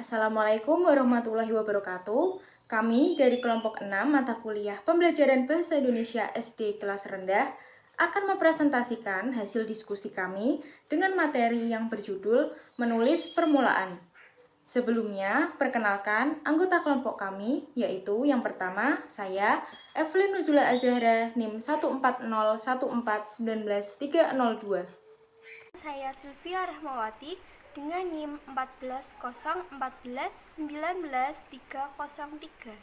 Assalamualaikum warahmatullahi wabarakatuh. Kami dari kelompok 6 mata kuliah pembelajaran Bahasa Indonesia SD kelas rendah akan mempresentasikan hasil diskusi kami dengan materi yang berjudul menulis permulaan. Sebelumnya, perkenalkan anggota kelompok kami, yaitu yang pertama, saya, Evelyn Nuzula Azahra, NIM 14014190302. Saya Sylvia Rahmawati dengan NIM 14014191303.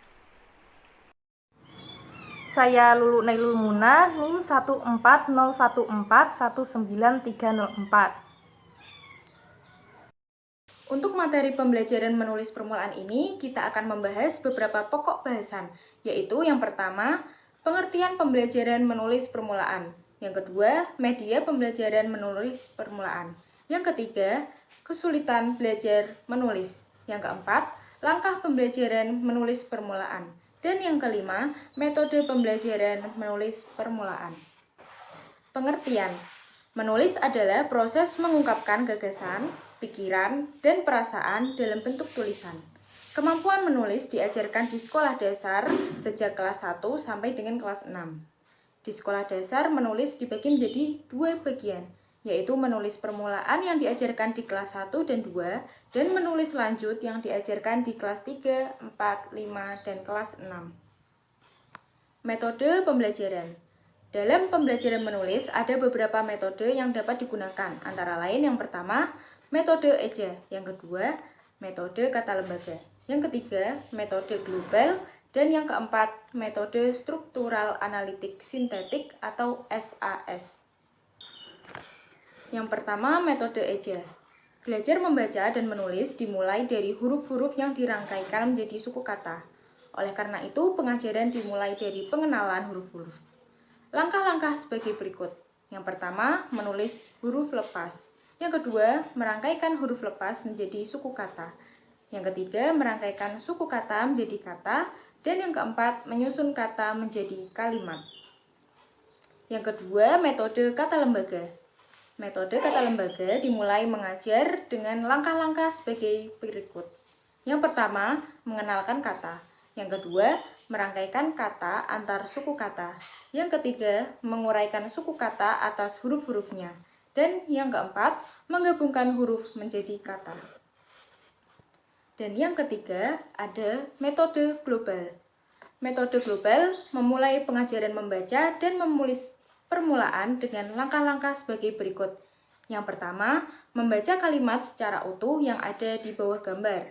Saya Lulu Nailul Muna, NIM 14014190304. Untuk materi pembelajaran menulis permulaan ini, kita akan membahas beberapa pokok bahasan, yaitu yang pertama, pengertian pembelajaran menulis permulaan. Yang kedua, media pembelajaran menulis permulaan. Yang ketiga, kesulitan belajar menulis. Yang keempat, langkah pembelajaran menulis permulaan. Dan yang kelima, metode pembelajaran menulis permulaan. Pengertian. Menulis adalah proses mengungkapkan gagasan, pikiran, dan perasaan dalam bentuk tulisan. Kemampuan menulis diajarkan di sekolah dasar sejak kelas 1 sampai dengan kelas 6. Di sekolah dasar menulis dibagi menjadi dua bagian, yaitu menulis permulaan yang diajarkan di kelas 1 dan 2, dan menulis lanjut yang diajarkan di kelas 3, 4, 5, dan kelas 6. Metode pembelajaran. Dalam pembelajaran menulis, ada beberapa metode yang dapat digunakan, antara lain yang pertama, metode eja, yang kedua, metode kata lembaga, yang ketiga, metode global, dan yang keempat, metode struktural analitik sintetik atau SAS. Yang pertama, metode eja. Belajar membaca dan menulis dimulai dari huruf-huruf yang dirangkaikan menjadi suku kata. Oleh karena itu, pengajaran dimulai dari pengenalan huruf-huruf. Langkah-langkah sebagai berikut. Yang pertama, menulis huruf lepas. Yang kedua, merangkaikan huruf lepas menjadi suku kata. Yang ketiga, merangkaikan suku kata menjadi kata. Dan yang keempat, menyusun kata menjadi kalimat. Yang kedua, metode kata lembaga. Metode kata lembaga dimulai mengajar dengan langkah-langkah sebagai berikut. Yang pertama, mengenalkan kata. Yang kedua, merangkaikan kata antar suku kata. Yang ketiga, menguraikan suku kata atas huruf-hurufnya. Dan yang keempat, menggabungkan huruf menjadi kata. Dan yang ketiga, ada metode global. Metode global memulai pengajaran membaca dan menulis permulaan dengan langkah-langkah sebagai berikut. Yang pertama, membaca kalimat secara utuh yang ada di bawah gambar.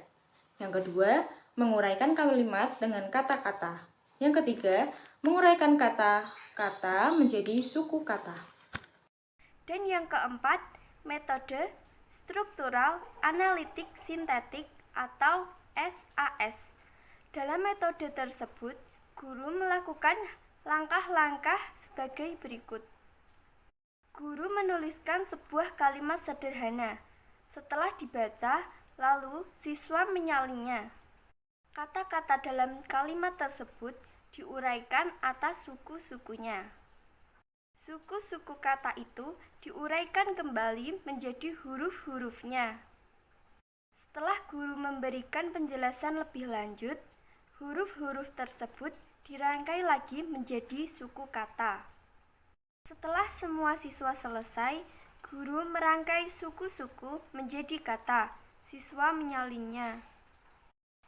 Yang kedua, menguraikan kalimat dengan kata-kata. Yang ketiga, menguraikan kata-kata menjadi suku kata. Dan yang keempat, metode struktural analitik sintetik atau SAS. Dalam metode tersebut, guru melakukan langkah-langkah sebagai berikut. Guru menuliskan sebuah kalimat sederhana. Setelah dibaca, lalu siswa menyalinnya. Kata-kata dalam kalimat tersebut diuraikan atas suku-sukunya. Suku-suku kata itu diuraikan kembali menjadi huruf-hurufnya. Setelah guru memberikan penjelasan lebih lanjut, huruf-huruf tersebut dirangkai lagi menjadi suku kata. Setelah semua siswa selesai, guru merangkai suku-suku menjadi kata. Siswa menyalinnya.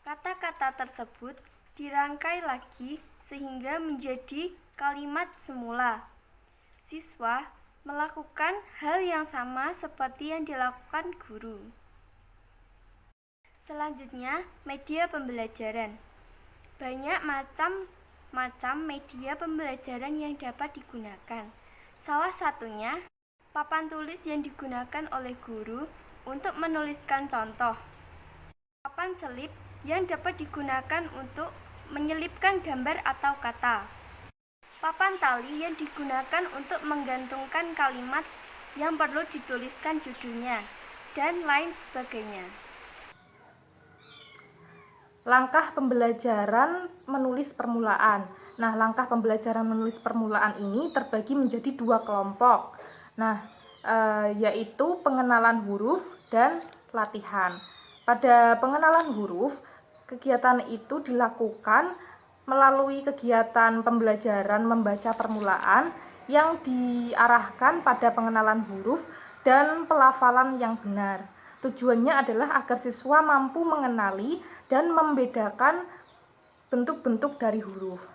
Kata-kata tersebut dirangkai lagi sehingga menjadi kalimat semula. Siswa melakukan hal yang sama seperti yang dilakukan guru. Selanjutnya, media pembelajaran. Banyak macam media pembelajaran yang dapat digunakan. Salah satunya, papan tulis yang digunakan oleh guru untuk menuliskan contoh. Papan selip yang dapat digunakan untuk menyelipkan gambar atau kata. Papan tali yang digunakan untuk menggantungkan kalimat yang perlu dituliskan judulnya, dan lain sebagainya. Langkah pembelajaran menulis permulaan. Nah, langkah pembelajaran menulis permulaan ini terbagi menjadi dua kelompok. Nah, yaitu pengenalan huruf dan latihan. Pada pengenalan huruf, kegiatan itu dilakukan melalui kegiatan pembelajaran membaca permulaan yang diarahkan pada pengenalan huruf dan pelafalan yang benar. Tujuannya adalah agar siswa mampu mengenali dan membedakan bentuk-bentuk dari huruf.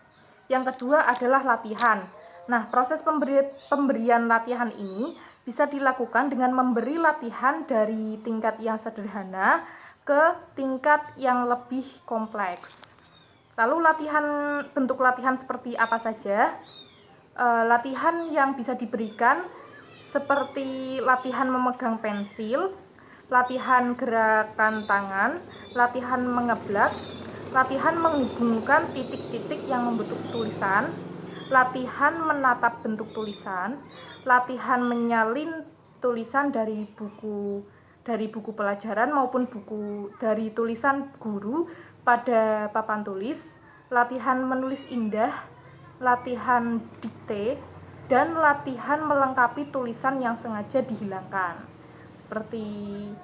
Yang kedua adalah latihan. Nah, proses pemberian latihan ini bisa dilakukan dengan memberi latihan dari tingkat yang sederhana ke tingkat yang lebih kompleks. Lalu bentuk latihan seperti apa saja? Latihan yang bisa diberikan seperti latihan memegang pensil, latihan gerakan tangan, latihan mengeblak, latihan menghubungkan titik-titik yang membentuk tulisan, latihan menatap bentuk tulisan, latihan menyalin tulisan dari buku pelajaran maupun dari tulisan guru pada papan tulis, latihan menulis indah, latihan dikte, dan latihan melengkapi tulisan yang sengaja dihilangkan. Seperti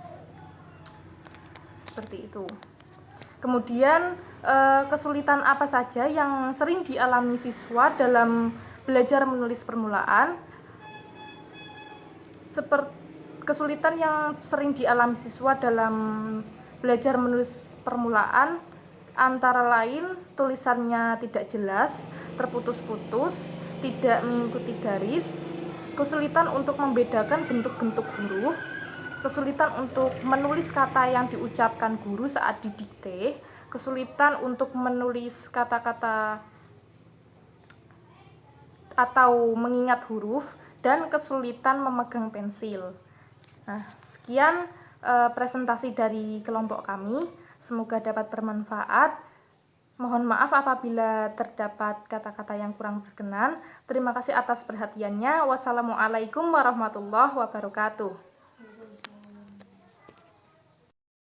itu. Kemudian kesulitan apa saja yang sering dialami siswa dalam belajar menulis permulaan? Kesulitan yang sering dialami siswa dalam belajar menulis permulaan antara lain tulisannya tidak jelas, terputus-putus, tidak mengikuti garis, kesulitan untuk membedakan bentuk-bentuk huruf, kesulitan untuk menulis kata yang diucapkan guru saat didikte, kesulitan untuk menulis kata-kata atau mengingat huruf, dan kesulitan memegang pensil. Nah, sekian presentasi dari kelompok kami. Semoga dapat bermanfaat. Mohon maaf apabila terdapat kata-kata yang kurang berkenan. Terima kasih atas perhatiannya. Wassalamualaikum warahmatullahi wabarakatuh.